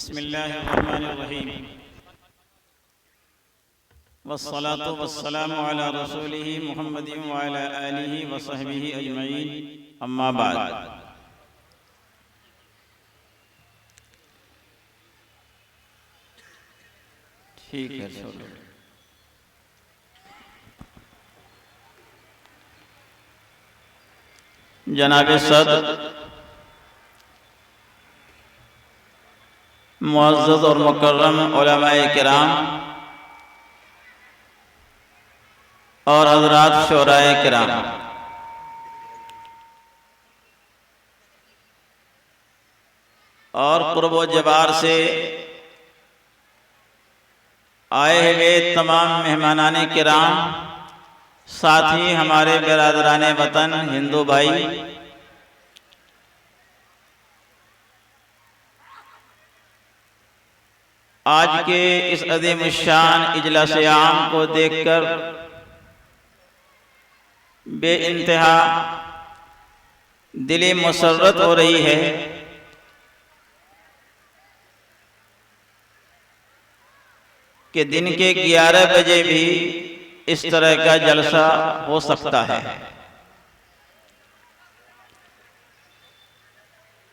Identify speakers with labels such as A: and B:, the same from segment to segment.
A: بسم اللہ الرحمن الرحیم والصلاة والسلام علی رسولہ محمد وعلی آلہ وصحبہ اجمعین اما بعد۔ ٹھیک ہے چھوڑو۔ جناب صدر معزز اور مکرم علماء کرام اور حضرات شورائے کرام، اور قرب و جبار سے آئے ہوئے تمام مہمانان کرام، ساتھ ہی ہمارے برادران وطن ہندو بھائی، آج کے اس عظیم الشان اجلاس عام کو دیکھ کر بے انتہا دلی مسرت ہو رہی ہے کہ دن کے 11 بجے بھی اس طرح کا جلسہ ہو سکتا ہے۔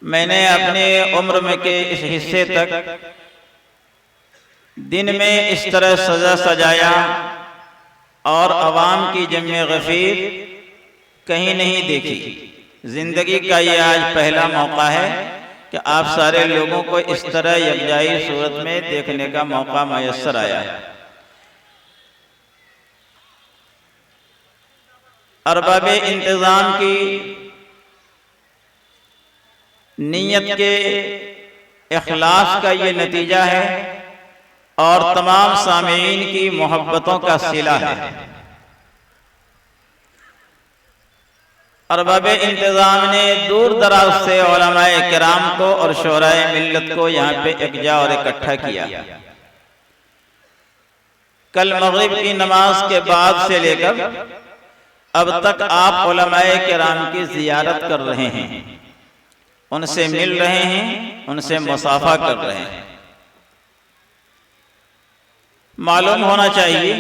A: میں نے اپنے عمر میں کے اس حصے تک دن میں اس طرح سجایا اور عوام کی جمع غفیر کہیں نہیں دیکھی۔ زندگی کا یہ آج پہلا موقع ہے کہ آپ سارے لوگوں کو اس طرح یکجائی صورت میں دیکھنے کا موقع میسر آیا ہے۔ ارباب انتظام کی نیت کے اخلاص کا یہ نتیجہ ہے اور تمام سامعین کی محبتوں کا صلہ ہے۔ ارباب انتظام نے دور دراز سے علماء کرام کو اور شورائے ملت کو یہاں پہ یکجا اور اکٹھا کیا۔ کل مغرب کی نماز کے بعد سے لے کر اب تک آپ علماء کرام کی زیارت کر رہے ہیں، ان سے مل رہے ہیں، ان سے مصافحہ کر رہے ہیں۔ معلوم ہونا چاہیے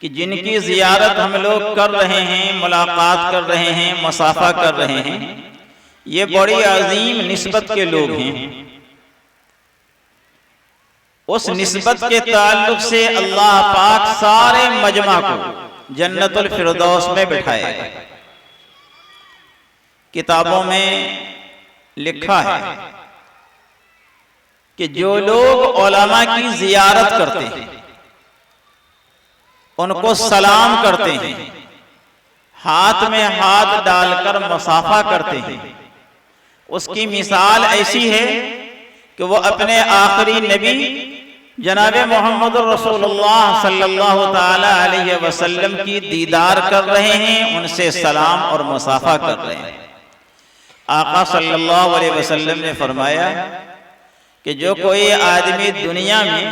A: کہ جن کی زیارت ہم لوگ کر رہے ہیں، ملاقات کر رہے ہیں، مصافحہ کر رہے ہیں، یہ بڑی عظیم نسبت کے لوگ ہیں۔ اس نسبت کے تعلق سے اللہ پاک سارے مجمع کو جنت الفردوس میں بٹھائے گا۔ کتابوں میں لکھا ہے کہ جو لوگ علماء کی زیارت کرتے ہیں، ان کو سلام کرتے ہیں، ہاتھ میں ہاتھ ڈال کر مصافحہ کرتے ہیں، اس کی مثال ایسی ہے کہ وہ اپنے آخری نبی جناب محمد رسول اللہ صلی اللہ تعالی علیہ وسلم کی دیدار کر رہے ہیں، ان سے سلام اور مصافحہ کر رہے ہیں۔ آقا صلی اللہ علیہ وسلم نے فرمایا کہ جو کوئی آدمی دنیا میں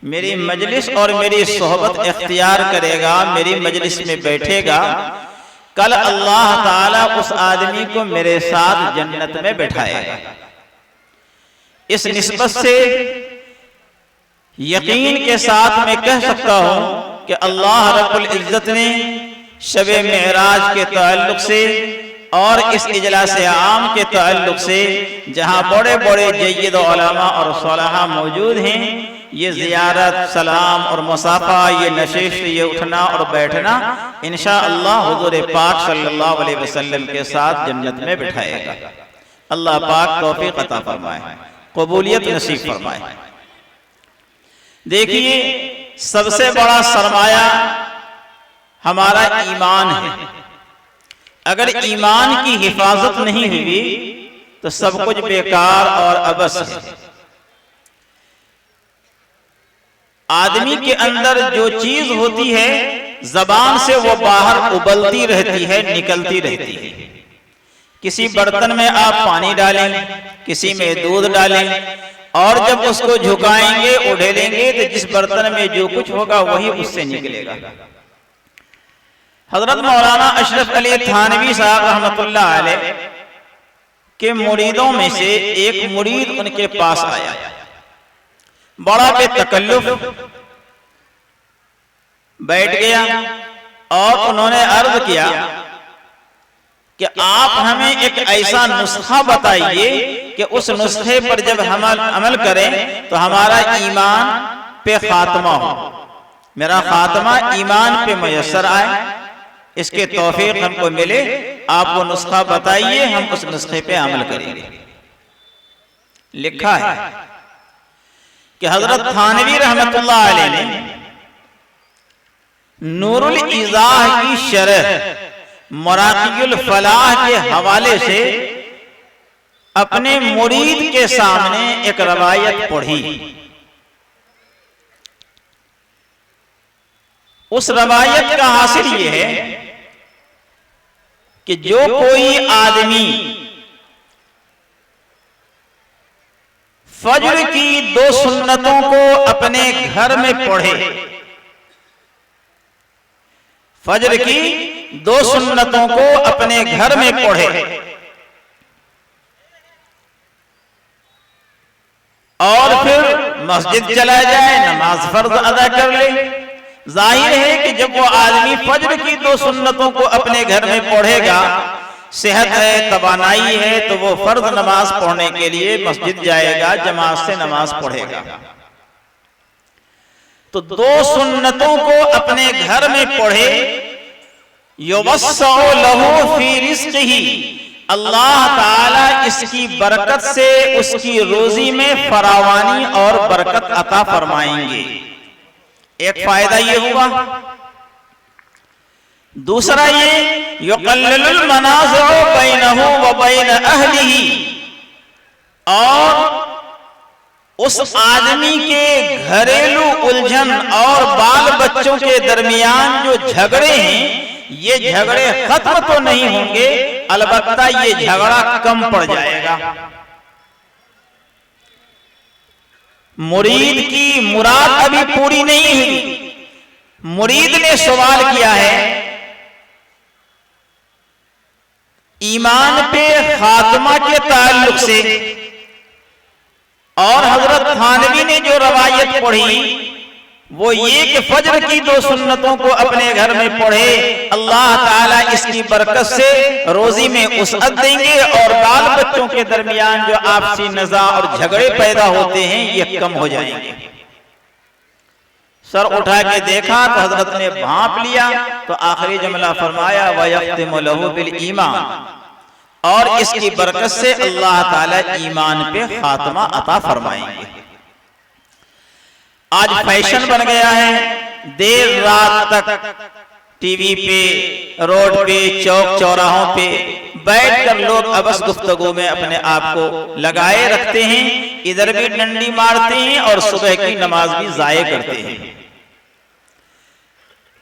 A: میری مجلس اور میری صحبت اختیار کرے گا، میری مجلس میں بیٹھے گا، کل اللہ تعالیٰ اس آدمی کو میرے ساتھ جنت میں بٹھائے گا۔ اس نسبت سے یقین کے ساتھ میں کہہ سکتا ہوں کہ اللہ رب العزت نے شب معراج کے تعلق سے اور اس اجلاس عام کے تعلق سے جہاں بڑے بڑے جید علماء اور صالحہ موجود ہیں، یہ زیارت، سلام اور مصافحہ، یہ نشست، یہ اٹھنا اور بیٹھنا انشاءاللہ حضور پاک صلی اللہ علیہ وسلم کے ساتھ جنت میں بٹھائے گا۔ اللہ پاک توفیق عطا فرمائے، قبولیت نصیب فرمائے۔ دیکھیے، سب سے بڑا سرمایہ ہمارا ایمان ہے۔ اگر ایمان کی حفاظت نہیں ہوئی تو سب کچھ بیکار اور عبث ہے۔ آدمی کے اندر جو چیز ہوتی ہے، زبان سے وہ باہر ابلتی رہتی ہے، نکلتی رہتی ہے۔ کسی برتن میں آپ پانی ڈالیں، کسی میں دودھ ڈالیں، اور جب اس کو جھکائیں گے، اڑھیلیں گے، تو جس برتن میں جو کچھ ہوگا وہی اس سے نکلے گا۔ حضرت مولانا اشرف علی تھانوی صاحب رحمت اللہ علیہ کہ مریدوں میں سے ایک مرید ان کے پاس آیا، بڑا بے تکلف بیٹھ گیا اور انہوں نے عرض کیا کہ آپ ہمیں ایک ایسا نسخہ بتائیے کہ اس نسخے پر جب ہم عمل کریں تو ہمارا ایمان پہ خاتمہ ہو، میرا خاتمہ ایمان پہ میسر آئے، اس کے توفیق ہم کو ملے، آپ وہ نسخہ بتائیے، ہم اس نسخے پہ عمل کریں گے۔ لکھا ہے کہ حضرت تھانوی رحمت اللہ علیہ نے نور الایضاح کی شرح مراقی الفلاح کے حوالے سے اپنے مرید کے سامنے ایک روایت پڑھی۔ اس روایت کا حاصل یہ ہے کہ جو کوئی آدمی فجر کی 2 سنتوں کو اپنے گھر میں پڑھے، فجر کی 2 سنتوں کو اپنے گھر میں پڑھے اور پھر مسجد چلا جائے، نماز فرض ادا کر لے، ظاہر ہے کہ جب وہ آدمی فجر کی 2 سنتوں کو اپنے گھر میں پڑھے گا، صحت ہے، توانائی ہے، تو وہ فرض نماز پڑھنے کے لیے مسجد جائے گا، جماعت سے نماز پڑھے گا۔ تو 2 سنتوں کو اپنے گھر میں پڑھے، یوسع لہ فی رزقہ، اللہ تعالی اس کی برکت سے اس کی روزی میں فراوانی اور برکت عطا فرمائیں گے۔ ایک فائدہ یہ ہوا۔ دوسرا یہ یقلل المنازع بینہ و بین اہلہ، اور اس آدمی کے گھریلو الجھن اور بال بچوں کے درمیان جو جھگڑے ہیں، یہ جھگڑے ختم تو نہیں ہوں گے، البتہ یہ جھگڑا کم پڑ جائے گا۔ مرید کی مراد ابھی پوری نہیں ہوئی۔ مرید نے سوال کیا ہے ایمان پہ خاتمہ کے تعلق سے، اور حضرت تھانوی نے جو روایت پڑھی وہ یہ کہ فجر کی 2 سنتوں کو اپنے گھر میں پڑھے، اللہ تعالیٰ اس کی برکت سے روزی میں وسعت دیں گے اور بال بچوں کے درمیان جو آپسی نزاع اور جھگڑے پیدا ہوتے ہیں یہ کم ہو جائیں گے۔ سر اٹھا کے دیکھا تو حضرت نے بھانپ لیا تو آخری جملہ فرمایا وَيَخْتِمُ لَهُ بِالْإِيمَانِ، اور اس کی برکت سے اللہ تعالیٰ ایمان پہ خاتمہ عطا فرمائیں گے۔ آج فیشن بن گیا ہے دیر رات تک ٹی وی پہ، روڈ پہ، چوک چوراہوں پہ بیٹھ کر لوگ ابس گفتگو میں اپنے آپ کو لگائے رکھتے ہیں، ادھر بھی ڈنڈی مارتے ہیں اور صبح کی نماز بھی ضائع کرتے ہیں۔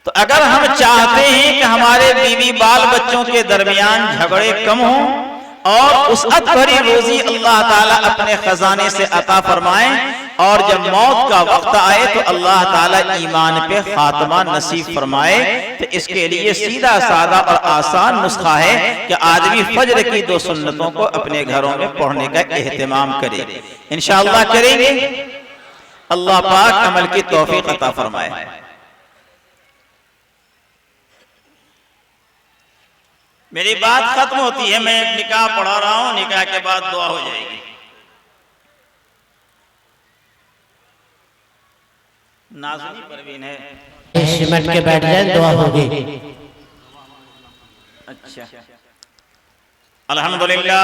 A: تو اگر ہم چاہتے ہیں کہ ہمارے بیوی بال بچوں کے درمیان جھگڑے کم ہوں اور وسعت بھری روزی اللہ تعالیٰ اپنے خزانے سے عطا فرمائیں، اور جب موت کا وقت آئے تو اللہ تعالیٰ ایمان پہ خاتمہ نصیب فرمائے، تو اس کے لیے سیدھا سادہ اور آسان نسخہ ہے کہ آدمی فجر کی 2 سنتوں کو اپنے گھروں میں پڑھنے کا اہتمام کرے۔ انشاءاللہ کریں گے، اللہ پاک عمل کی توفیق عطا فرمائے۔ میری بات ختم ہوتی ہے، میں ایک نکاح پڑھا رہا ہوں، نکاح کے بعد دعا ہو جائے گی۔ نازنی پروین ہے،
B: سمٹ کے بیٹھ جائیں، دعا ہوگی۔
A: اچھا، الحمدللہ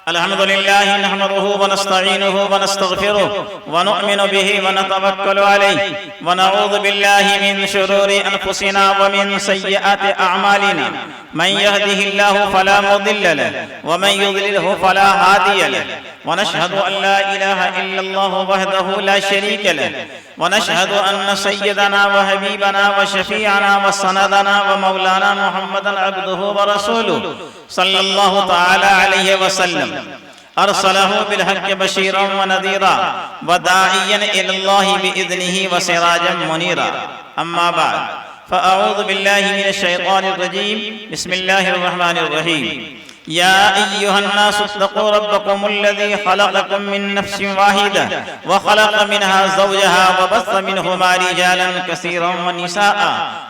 A: الحمدللہ نحمده ونستعینه ونستغفره ونؤمن به ونتوکل علیہ ونعوذ باللہ من شرور انفسنا ومن سیئات اعمالنا من يهده الله فلا مضل له ومن يضلله فلا هادي له ونشهد ان لا اله الا الله وحده لا شريك له ونشهد ان سيدنا وحبيبنا وشفيعنا وسندنا ومولانا محمدا عبده ورسوله صلی اللہ تعالی علیہ وسلم ارسلہ بالحق بشیرا ونذیرا وداعیا الی اللہ بإذنہ وسراجا منیرا، اما بعد فاعوذ باللہ من الشیطان الرجیم، بسم اللہ الرحمن الرحیم۔ يا أيها الناس اتقوا ربكم الذي خلقكم من نفس واحدة وخلق منها زوجها وبث منهما رجالا كثيرا ونساء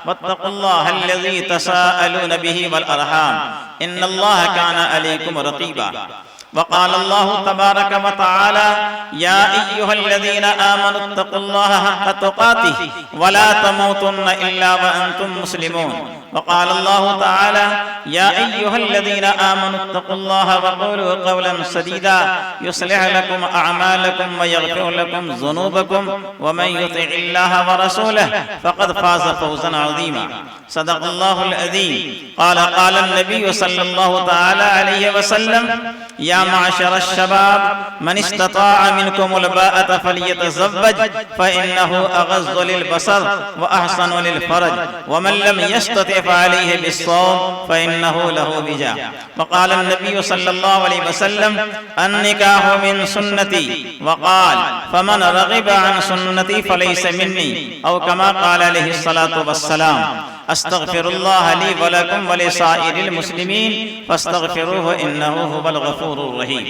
A: واتقوا الله الذي تساءلون به والأرحام إن الله كان عليكم رقيبا. وقال الله تبارك وتعالى يا أيها الذين آمنوا اتقوا الله حق تقاته ولا تموتن إلا وأنتم مسلمون. وقال الله تعالى يا أيها الذين آمنوا اتقوا الله وقولوا قولا سديدا يصلح لكم أعمالكم ويغفر لكم ذنوبكم ومن يطع الله ورسوله فقد فاز فوزا عظيما. صدق الله العظيم. قال النبي صلى الله تعالى عليه وسلم يا معشر الشباب من استطاع منكم الباءة فليتزوج فإنه أغض للبصر وأحسن للفرج ومن لم يستطع فعليه بالصوم فإنه له وجاء. وقال النبي صلى الله عليه وسلم النكاح من سنتي وقال فمن رغب عن سنتي فليس مني أو كما قال عليه الصلاة والسلام. استغفر الله لي ولكم ولسائر المسلمین فاستغفروه انه هو الغفور الرحیم.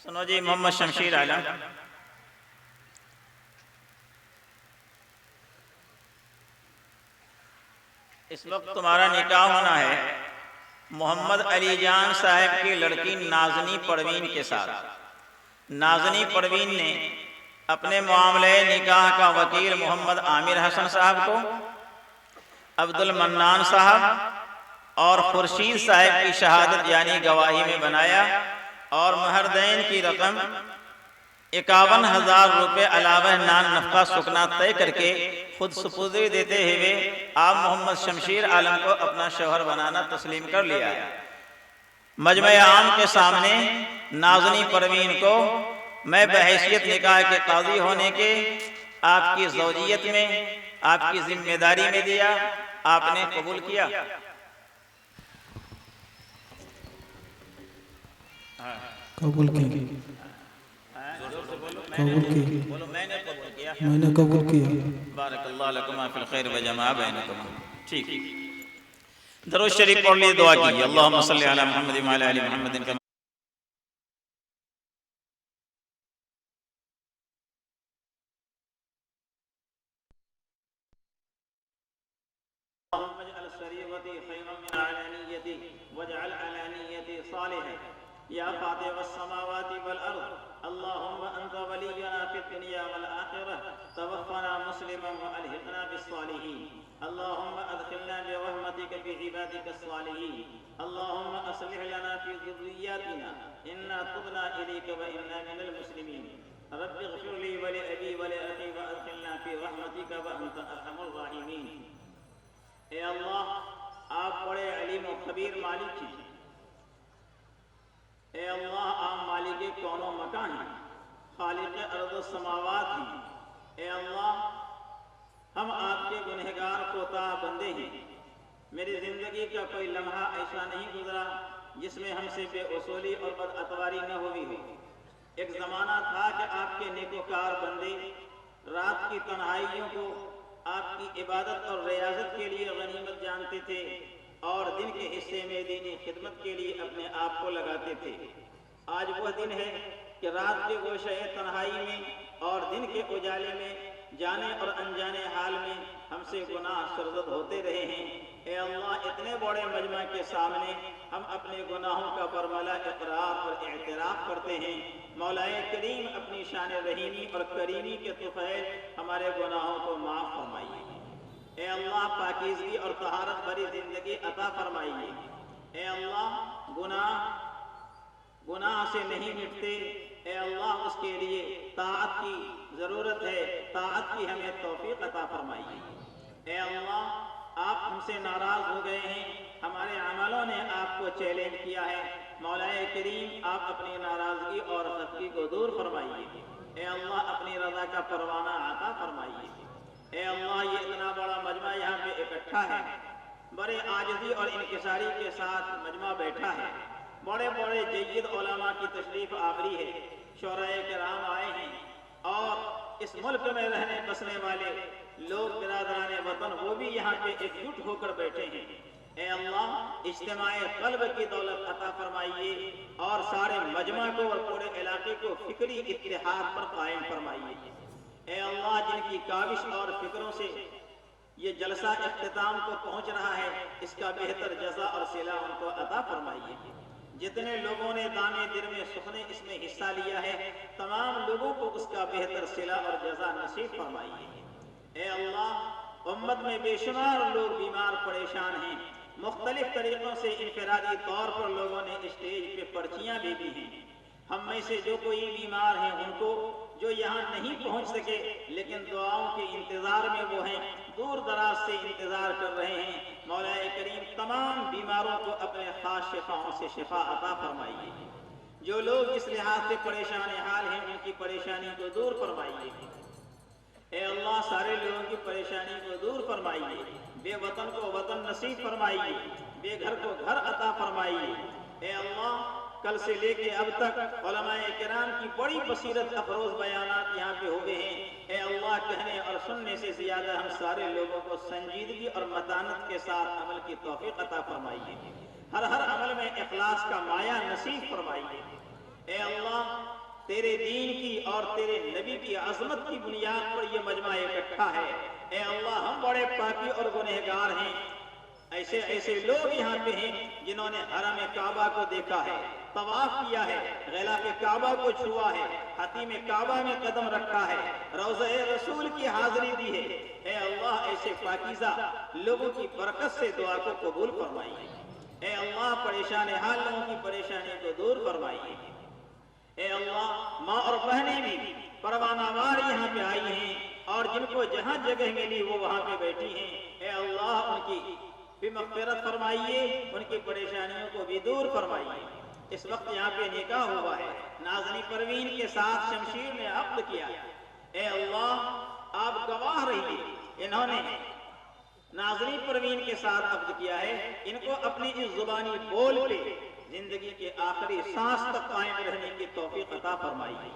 A: سنو جی محمد شمشیر عالم اس وقت تمہارا نکاح ہونا ہے محمد علی جان صاحب کی لڑکی نازنی پروین کے ساتھ. نازنی پروین نے اپنے معاملے نکاح کا وکیل محمد عامر حسن صاحب کو، عبد المنان صاحب اور خورشید صاحب کی شہادت یعنی گواہی میں بنایا اور مہر دین کی رقم 51,000 روپے علاوہ نان نفقہ سکنا طے کر کے خود سپردی دیتے ہوئے آپ محمد شمشیر عالم کو اپنا شوہر بنانا تسلیم کر لیا. مجمع عام کے سامنے نازنی پروین کو میں بحیثیت نکاح کے قاضی ہونے کے آپ کی زوجیت میں آپ کی ذمہ داری میں دیا. آپ نے قبول کیا.
C: قبول کی
A: بولو میں نے قبول کیا.
C: میں نے قبول کیا.
A: بارک اللہ لکما فی الخیر وجمع بینکما. ٹھیک درود شریف پڑھ لیے دعا کیجیے. اللہم صلی علی محمد وعلی آل محمد کما اللهم اجعل سريرتي خيرا من علانيتي واجعل علانيتي صالحا يا فاطر السماوات والأرض اللهم أنت ولينا في الدنيا والآخرة توفنا مسلما وألحقنا بالصالحين اللهم أدخلنا برحمتك في عبادك الصالحين اللهم أصلح لنا في ذرياتنا إنا تبنا إليك وإنا من المسلمين رب اغفر لي ولأبي ولأخي وأدخلنا في رحمتك وأنت أرحم الراحمين. اے اللہ آپ بڑے علیم و خبیر مالک ہیں. اے اللہ آپ مالک کون و مکان ہیں، خالق ارض و سماوات ہیں. اے اللہ ہم آپ کے گنہگار کوتاہ بندے ہیں. میری زندگی کا کوئی لمحہ ایسا نہیں گزرا جس میں ہم سے بے اصولی اور بد اتواری نہ ہوئی ہو. ایک زمانہ تھا کہ آپ کے نیکوکار بندے رات کی تنہائیوں کو آپ کی عبادت اور ریاضت کے لیے غنیمت جانتے تھے اور دن کے حصے میں دینی خدمت کے لیے اپنے آپ کو لگاتے تھے. آج وہ دن ہے کہ رات کے گوشے تنہائی میں اور دن کے اجالے میں جانے اور انجانے حال میں ہم سے گناہ سرزد ہوتے رہے ہیں. اے اللہ اتنے بڑے مجمع کے سامنے ہم اپنے گناہوں کا برملا اقرار اور اعتراف کرتے ہیں. مولا کریم اپنی شان رحیمی اور کریمی کے طفیل ہمارے گناہوں کو معاف فرمائیے. اے اللہ پاکیزگی اور طہارت بھری زندگی عطا فرمائیے. اے اللہ گناہ سے نہیں مٹتے. اے اللہ اس کے لیے طاعت کی ضرورت ہے. طاعت کی ہمیں توفیق عطا فرمائیے. اے اللہ آپ ہم سے ناراض ہو گئے ہیں، ہمارے عملوں نے آپ کو چیلنج کیا ہے. مولا کریم آپ اپنی ناراضگی اور خفگی کو دور فرمائیے. اے اللہ اپنی رضا کا پروانہ عطا فرمائیے. اے اللہ یہ اتنا بڑا مجمع یہاں پہ اکٹھا ہے، بڑے عاجزی اور انکساری کے ساتھ مجمع بیٹھا ہے. بڑے بڑے جید علماء کی تشریف آوری ہے، شعراء کرام آئے ہیں اور اس ملک میں رہنے بسنے والے لوگ برادران وطن وہ بھی یہاں پہ ایک جٹ ہو کر بیٹھے ہیں. اے اللہ اجتماع قلب کی دولت عطا فرمائیے اور سارے مجمع کو اور پورے علاقے کو فکری اتحاد پر قائم فرمائیے۔ اے اللہ جن کی کاوش اور فکروں سے یہ جلسہ اختتام کو پہنچ رہا ہے، اس کا بہتر جزا اور صلہ ان کو عطا فرمائیے۔ جتنے لوگوں نے دانے دل میں سخنے اس میں حصہ لیا ہے، تمام لوگوں کو اس کا بہتر صلہ اور جزا نصیب فرمائیے۔ اے اللہ امت میں بے شمار لوگ بیمار پریشان ہیں، مختلف طریقوں سے انفرادی طور پر لوگوں نے اسٹیج پہ پرچیاں بھی دی ہیں۔ ہم میں سے جو کوئی بیمار ہیں ان کو، جو یہاں نہیں پہنچ سکے لیکن دعاؤں کے انتظار میں وہ ہیں، دور دراز سے انتظار کر رہے ہیں، مولا کریم تمام بیماروں کو اپنے خاص شفاؤں سے شفا عطا فرمائیے۔ جو لوگ اس لحاظ سے پریشان حال ہیں ان کی پریشانی کو دور فرمائیے۔ اے اللہ سارے لوگوں کی پریشانی کو دور فرمائیے، بے وطن کو وطن نصیب فرمائیے، بے گھر کو گھر عطا فرمائیے۔ اے اللہ کل سے لے کے اب تک علماء کرام کی بڑی بصیرت افروز بیانات یہاں پہ ہوئے ہیں۔ اے اللہ کہنے اور سننے سے زیادہ ہم سارے لوگوں کو سنجیدگی اور متانت کے ساتھ عمل کی توفیق عطا فرمائیے، ہر عمل میں اخلاص کا مایہ نصیب فرمائیے۔ اے اللہ تیرے دین کی اور تیرے نبی کی عظمت کی بنیاد پر یہ مجمع اکٹھا ہے۔ اے اللہ ہم بڑے پاکی اور گنہگار ہیں، ایسے لوگ یہاں پہ ہیں جنہوں نے حرم کعبہ کو دیکھا ہے، طواف کیا ہے، غلاف کعبہ کو چھوا ہے، حتیم کعبہ میں قدم رکھا ہے، روضہ رسول کی حاضری دی ہے۔ اے اللہ ایسے پاکیزہ لوگوں کی برکت سے دعا کو قبول فرمائیے۔ اے اللہ پریشان حال لوگوں کی پریشانی کو دور فرمائیے۔ اے اللہ ماں اور بہنیں بھی پروانہ وار یہاں پہ آئی ہیں اور جن کو جہاں جگہ ملی وہ وہاں پہ بیٹھی ہیں۔ اے اللہ ان کی بھی مغفرت فرمائیے، ان کی پریشانیوں کو بھی دور فرمائیے۔ اس وقت یہاں پہ نکاح ہوا ہے، نازنی پروین کے ساتھ شمشیر نے عقد کیا۔ اے اللہ آپ گواہ رہیے، انہوں نے نازنی پروین کے ساتھ عقد کیا ہے، ان کو اپنی اس زبانی بول پہ زندگی کے آخری سانس تک قائم رہنے کی توفیق عطا فرمائیے۔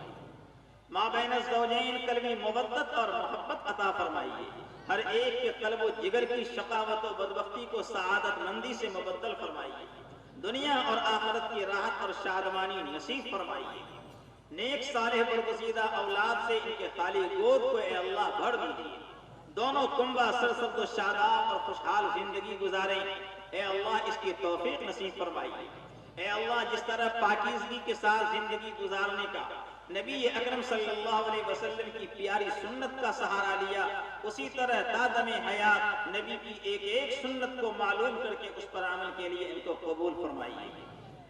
A: ماں بین الزوجین قلبی مودت اور محبت عطا فرمائیے، ہر ایک کے قلب و جگر کی شقاوت و بدبختی کو سعادت مندی سے مبدل فرمائیے، دنیا اور آخرت کی راحت اور شادمانی نصیب فرمائیے۔ نیک صالح برگزیدہ اولاد سے ان کے خالی گود کو اے اللہ بھر دیجیے، دونوں کنبہ سرسبز و شاداب اور خوشحال زندگی گزاریں۔ اے اللہ اس کی توفیق نصیب فرمائیے۔ اے اللہ جس طرح پاکیزگی کے ساتھ زندگی گزارنے کا نبی اکرم صلی اللہ علیہ وسلم کی پیاری سنت کا سہارا لیا، اسی طرح تا دم حیات نبی کی ایک ایک سنت کو معلوم کر کے اس پر عمل کے لیے ان کو قبول فرمائیے۔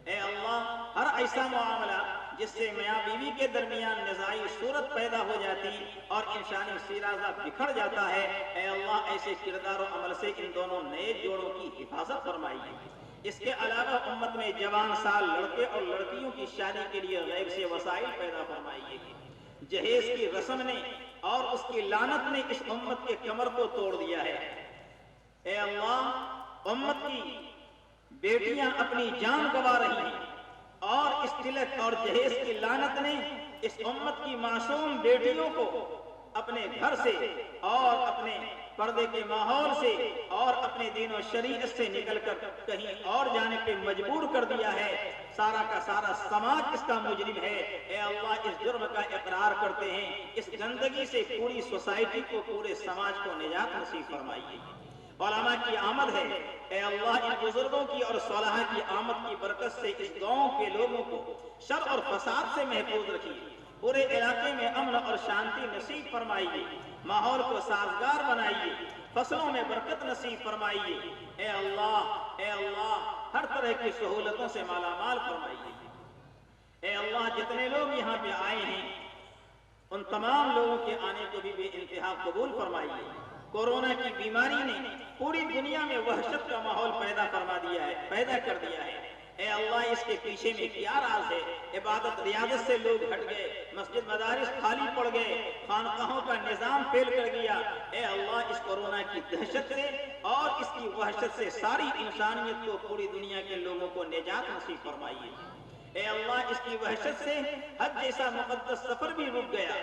A: اے اللہ ہر ایسا معاملہ جس سے میاں بیوی کے درمیان نزاعی صورت پیدا ہو جاتی اور انسانی سیرازہ بکھر جاتا ہے، اے اللہ ایسے کردار و عمل سے ان دونوں نئے جوڑوں کی حفاظت فرمائیے۔ اس کے علاوہ امت میں جوان سال لڑکے اور لڑکیوں کی شادی کے لیے غیب سے وسائل پیدا فرمائیے۔ جہیز کی رسم نے اور اس کی لعنت نے اس امت کے کمر کو توڑ دیا ہے۔ اے اللہ امت کی بیٹیاں اپنی جان گنوا رہی ہیں اور اس تلک اور جہیز کی لعنت نے اس امت کی معصوم بیٹیوں کو اپنے گھر سے اور اپنے پردے کے ماحول سے اور اپنے دین و شریعت سے نکل کر کہیں اور جانے پہ مجبور کر دیا ہے۔ سارا کا سارا سماج اس کا مجرم ہے۔ اے اللہ اس جرم کا اقرار کرتے ہیں، اس گندگی سے پوری سوسائٹی کو، پورے سماج کو نجات نصیب فرمائیے۔ علماء کی آمد ہے، اے اللہ ان بزرگوں کی اور صالحہ کی آمد کی برکت سے اس گاؤں کے لوگوں کو شر اور فساد سے محفوظ رکھیے، پورے علاقے میں امن اور شانتی نصیب فرمائیے، ماحول کو سازگار بنائیے، فصلوں میں برکت نصیب فرمائیے۔ اے اللہ ہر طرح کی سہولتوں سے مالا مال فرمائیے۔ اے اللہ جتنے لوگ یہاں پہ آئے ہیں ان تمام لوگوں کے آنے کو بھی بے انتہا قبول فرمائیے۔ کورونا کی بیماری نے پوری دنیا میں وحشت کا ماحول پیدا کر دیا ہے۔ اے اللہ اس کے پیچھے میں کیا راز ہے؟ عبادت ریاضت سے لوگ ہٹ گئے، مسجد مدارس خالی پڑ گئے، خانقاہوں کا نظام فیل کر گیا۔ اے اللہ اس کورونا کی دہشت سے اور اس کی وحشت سے ساری انسانیت کو، پوری دنیا کے لوگوں کو نجات نصیب فرمائیے۔ اے اللہ اس کی وحشت سے حج جیسا مقدس سفر بھی رک گیا،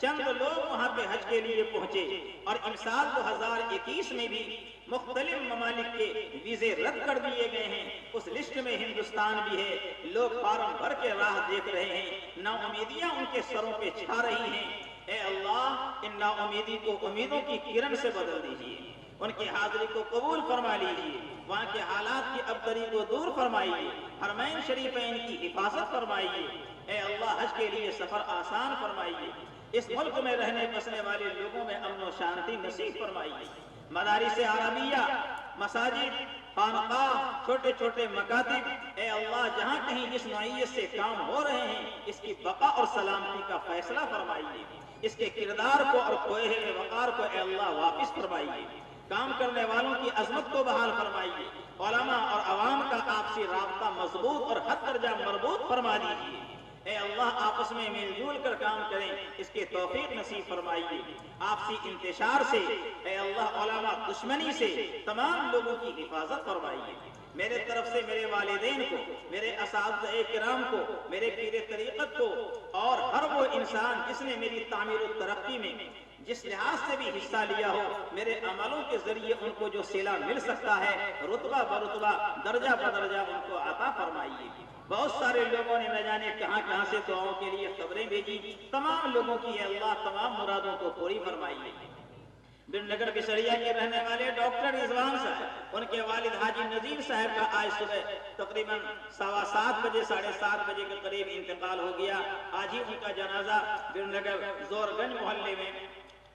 A: چند لوگ وہاں پہ حج کے لیے پہنچے، اور سال 2021 میں بھی مختلف ممالک کے ویزے رد کر دیے گئے ہیں، اس لسٹ میں ہندوستان بھی ہے۔ لوگ فارم بھر کے راہ دیکھ رہے ہیں، نا امیدیاں ان کے سروں پہ چھا رہی ہیں۔ اے اللہ ان نا امیدی کو امیدوں کی کرن سے بدل دیجیے، ان کی حاضری کو قبول فرما لیجیے، وہاں کے حالات کی ابتری کو دور فرمائیے، حرمین شریفین کی حفاظت فرمائیے۔ اے اللہ حج کے لیے سفر آسان فرمائیے، اس ملک میں رہنے بسنے والے لوگوں میں امن و شانتی نصیب فرمائیے۔ مدارس عربیہ، مساجد، خانقاہ، چھوٹے چھوٹے مکاتب، اے اللہ جہاں کہیں جس نوعیت سے کام ہو رہے ہیں اس کی بقا اور سلامتی کا فیصلہ فرمائیے، اس کے کردار کو اور کھوئے ہوئے وقار کو اے اللہ واپس فرمائیے، کام کرنے والوں کی عظمت کو بحال فرمائیے، علماء اور عوام کا آپسی رابطہ مضبوط اور حد درجہ مربوط فرما دیجیے۔ اے اللہ آپس میں مل جل کر کام کریں، اس کے توفیق نصیب فرمائیے۔ آپسی انتشار سے اے اللہ علماء دشمنی سے تمام لوگوں کی حفاظت فرمائیے۔ میرے طرف سے میرے والدین کو، میرے اساتذہ کرام کو، میرے پیر طریقت کو، اور ہر وہ انسان جس نے میری تعمیر و ترقی میں جس لحاظ سے بھی حصہ لیا ہو، میرے عملوں کے ذریعے ان کو جو صلہ مل سکتا ہے رتبہ برتبہ درجہ بدرجہ ان کو عطا فرمائیے۔ بہت سارے لوگوں نے نہ جانے کہاں کہاں سے دعاؤں کے لیے خبریں بھیجی، تمام لوگوں کی اے اللہ تمام مرادوں کو پوری فرمائیے۔ بن نگر بسریا کے رہنے والے ڈاکٹر رضوان صاحب، ان کے والد حاجی نذیر صاحب کا آج صبح تقریباً 7:15 بجے 7:30 بجے کے قریب انتقال ہو گیا۔ آج ہی ان کا جنازہ بن نگر زور گنج محلے میں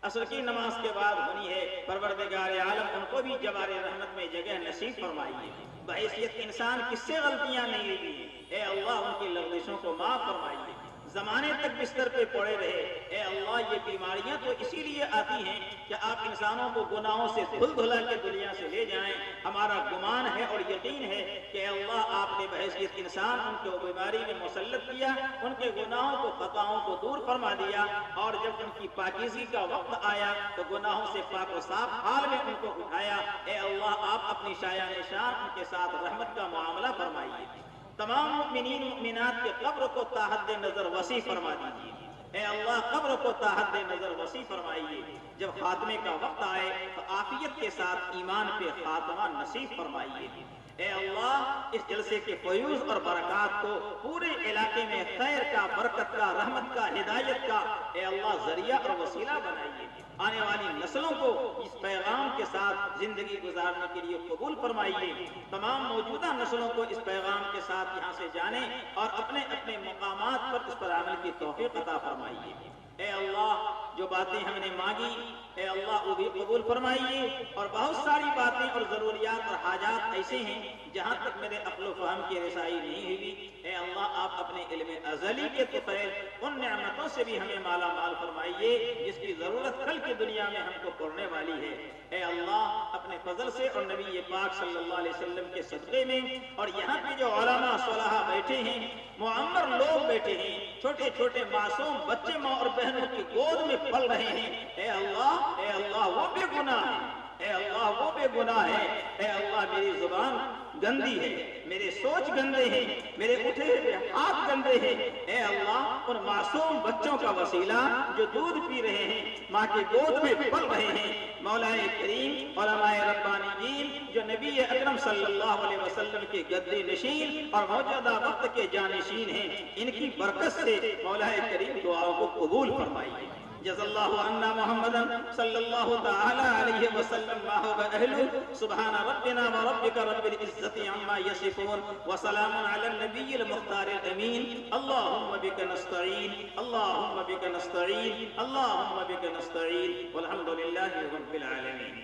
A: عصر کی نماز کے بعد ہونی ہے۔ پروردگار عالم ان کو بھی جوار رحمت میں جگہ نصیب فرمائیے۔ بحیثیت انسان کس سے غلطیاں نہیں ہوئی، اے اللہ ان کی لغزشوں کو معاف فرمائیے۔ زمانے تک بستر پہ پڑے رہے، اے اللہ یہ بیماریاں تو اسی لیے آتی ہیں کہ آپ انسانوں کو گناہوں سے دھل دھلا کے دنیا سے لے جائیں۔ ہمارا گمان ہے اور یقین ہے کہ اے اللہ آپ نے بحیثیت انسان ان کو بیماری میں مسلط کیا، ان کے گناہوں کو خطاؤں کو دور فرما دیا، اور جب ان کی پاکیزگی کا وقت آیا تو گناہوں سے پاک و صاف حال میں ان کو اٹھایا۔ اے اللہ آپ اپنی شایان شان ان کے ساتھ رحمت کا معاملہ فرمائیے۔ تمام مؤمنین مؤمنات کے قبر کو تا حد نظر وسیع فرما دیجیے۔ اے اللہ قبر کو تا حد نظر وسیع فرمائیے۔ جب خاتمے کا وقت آئے تو عافیت کے ساتھ ایمان پہ خاتمہ نصیب فرمائیے۔ اے اللہ اس جلسے کے فیوز اور برکات کو پورے علاقے میں خیر کا، برکت کا، رحمت کا، ہدایت کا اے اللہ ذریعہ اور وسیلہ بنائیے۔ آنے والی نسلوں کو اس پیغام کے ساتھ زندگی گزارنے کے لیے قبول فرمائیے۔ تمام موجودہ نسلوں کو اس پیغام کے ساتھ یہاں سے جانے اور اپنے اپنے مقامات پر اس پر عمل کی توفیق عطا فرمائیے۔ اے اللہ جو باتیں ہم نے مانگی اے اللہ وہ بھی قبول فرمائیے، اور بہت ساری باتیں اور ضروریات اور حاجات ایسے ہیں جہاں تک میرے عقل و فہم کی رسائی نہیں ہوئی، اے اللہ آپ اپنے علم ازلی کے طفیل ان نعمتوں سے بھی ہمیں مالا مال فرمائیے جس کی ضرورت کل کی دنیا میں ہم کو پڑنے والی ہے۔ اے اللہ اپنے فضل سے اور نبی پاک صلی اللہ علیہ وسلم کے صدقے میں، اور یہاں پہ جو علماء صلحاء بیٹھے ہیں، معمر لوگ بیٹھے ہیں، چھوٹے چھوٹے معصوم بچے ماں اور بہنوں کی گود میں پل رہے ہیں، اے اللہ وہ بے گناہ ہے، اے اللہ وہ بے گناہ ہے، اے اللہ میری زبان گندی ہے، میرے سوچ گندے ہیں، میرے اٹھے ہوئے ہاتھ گندے ہیں، اے اللہ ان معصوم بچوں کا وسیلہ جو دودھ پی رہے ہیں، ماں کی گود میں پل رہے ہیں، مولا کریم علماء ربانیین جو نبی اکرم صلی اللہ علیہ وسلم کے گدے نشین اور موجودہ وقت کے جانشین ہیں، ان کی برکت سے مولا کریم دعاؤں کو قبول فرمائیے۔ جزا اللہ عنا محمد صلی اللہ تعالی علیہ وسلم ما هو اہلہ، سبحان ربنا وربک رب العزت عما یصفون، وسلام علی النبی المختار الامین۔ اللہم بک نستعین، اللہم بک نستعین، اللہم بک نستعین، والحمد للہ رب العالمین۔